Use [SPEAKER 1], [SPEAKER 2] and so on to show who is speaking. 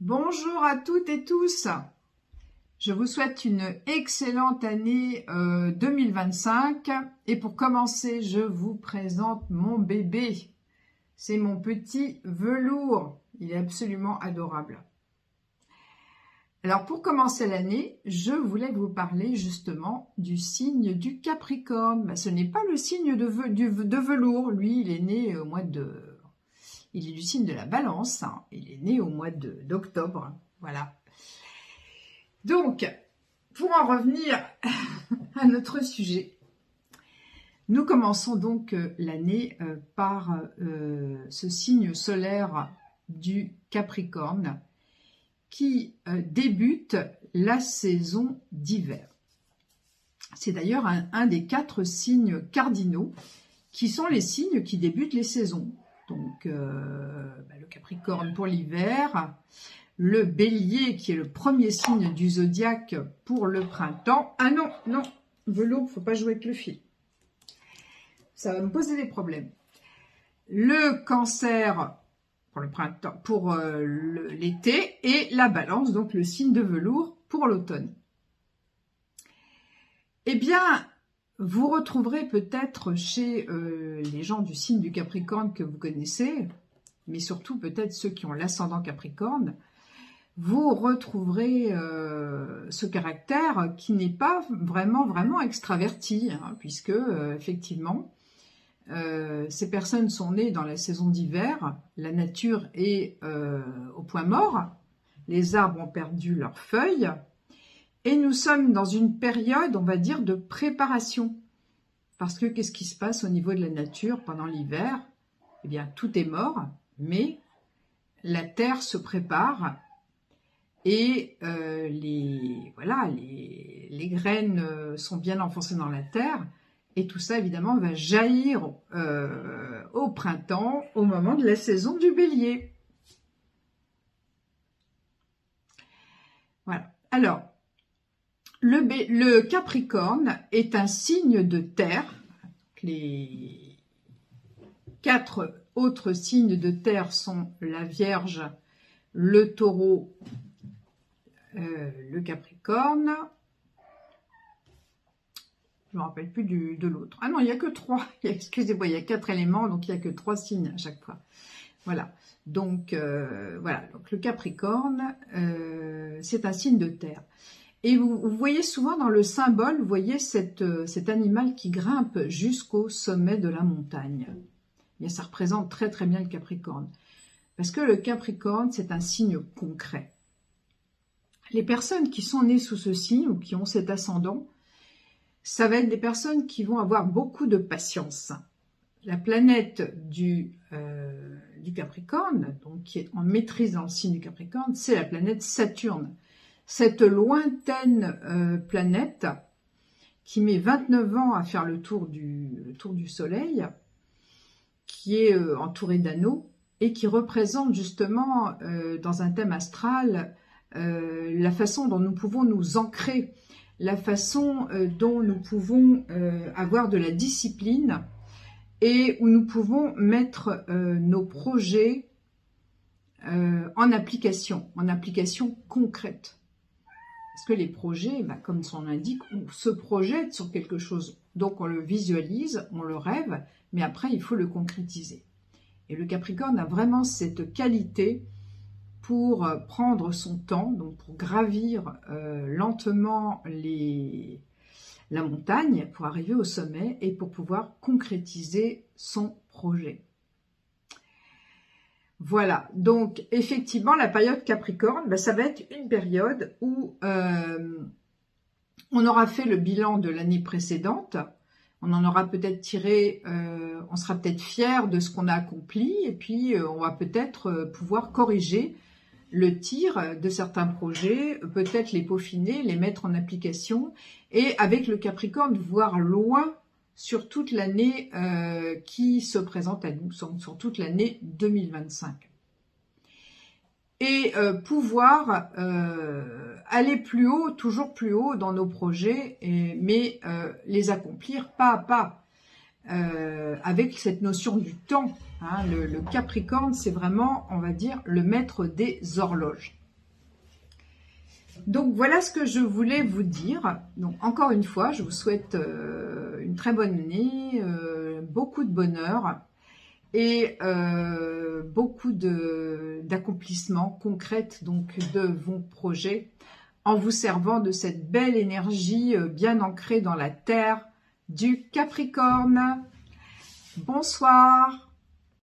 [SPEAKER 1] Bonjour à toutes et tous. Je vous souhaite une excellente année 2025. Et pour commencer, je vous présente mon bébé. C'est mon petit velours. Il est absolument adorable. Alors pour commencer l'année, je voulais vous parler justement du signe du Capricorne. Ce n'est pas le signe de velours. Lui, il est né au mois de... Il est du signe de la Balance. Il est né au mois d'octobre. Voilà. Donc, pour en revenir à notre sujet, nous commençons donc l'année par ce signe solaire du Capricorne qui débute la saison d'hiver. C'est d'ailleurs un des 4 signes cardinaux qui sont les signes qui débutent les saisons. Donc, le Capricorne pour l'hiver, le Bélier qui est le premier signe du zodiaque pour le printemps. Ah non, velours, faut pas jouer avec le fil. Ça va me poser des problèmes. Le Cancer pour le printemps, pour l'été, et la Balance, donc le signe de velours pour l'automne. Eh bien, vous retrouverez peut-être chez les gens du signe du Capricorne que vous connaissez, mais surtout peut-être ceux qui ont l'ascendant Capricorne, vous retrouverez ce caractère qui n'est pas vraiment extraverti, puisque effectivement, ces personnes sont nées dans la saison d'hiver, la nature est au point mort, les arbres ont perdu leurs feuilles, et nous sommes dans une période, on va dire, de préparation. Parce que qu'est-ce qui se passe au niveau de la nature pendant l'hiver? Eh bien, tout est mort, mais la terre se prépare et les graines sont bien enfoncées dans la terre. Et tout ça, évidemment, va jaillir au printemps, au moment de la saison du Bélier. Voilà. Alors, le Capricorne est un signe de terre. Les 4 autres signes de terre sont la Vierge, le Taureau, le Capricorne. Je ne me rappelle plus de l'autre. Ah non, il n'y a que 3. Excusez-moi, il y a 4 éléments, donc il n'y a que 3 signes à chaque fois. Voilà. Donc, voilà. Donc, le Capricorne, c'est un signe de terre. Et vous voyez souvent dans le symbole, vous voyez cet animal qui grimpe jusqu'au sommet de la montagne. Bien, ça représente très bien le Capricorne. Parce que le Capricorne, c'est un signe concret. Les personnes qui sont nées sous ce signe ou qui ont cet ascendant, ça va être des personnes qui vont avoir beaucoup de patience. La planète du Capricorne, donc qui est en maîtrise dans le signe du Capricorne, c'est la planète Saturne. Cette lointaine planète qui met 29 ans à faire le tour du Soleil, qui est entourée d'anneaux et qui représente justement dans un thème astral la façon dont nous pouvons nous ancrer, la façon dont nous pouvons avoir de la discipline et où nous pouvons mettre nos projets en application concrète. Parce que les projets, comme son nom l'indique, on se projette sur quelque chose. Donc on le visualise, on le rêve, mais après il faut le concrétiser. Et le Capricorne a vraiment cette qualité pour prendre son temps, donc pour gravir lentement la montagne, pour arriver au sommet et pour pouvoir concrétiser son projet. Voilà, donc effectivement, la période Capricorne, ça va être une période où on aura fait le bilan de l'année précédente, on en aura peut-être tiré, on sera peut-être fier de ce qu'on a accompli, et puis on va peut-être pouvoir corriger le tir de certains projets, peut-être les peaufiner, les mettre en application, et avec le Capricorne, voir loin sur toute l'année qui se présente à nous, sur toute l'année 2025. Et pouvoir aller plus haut, toujours plus haut dans nos projets, mais les accomplir pas à pas, avec cette notion du temps. Le Capricorne, c'est vraiment, on va dire, le maître des horloges. Donc voilà ce que je voulais vous dire. Donc encore une fois, je vous souhaite une très bonne année, beaucoup de bonheur et beaucoup d'accomplissements concrets donc de vos projets en vous servant de cette belle énergie bien ancrée dans la terre du Capricorne. Bonsoir.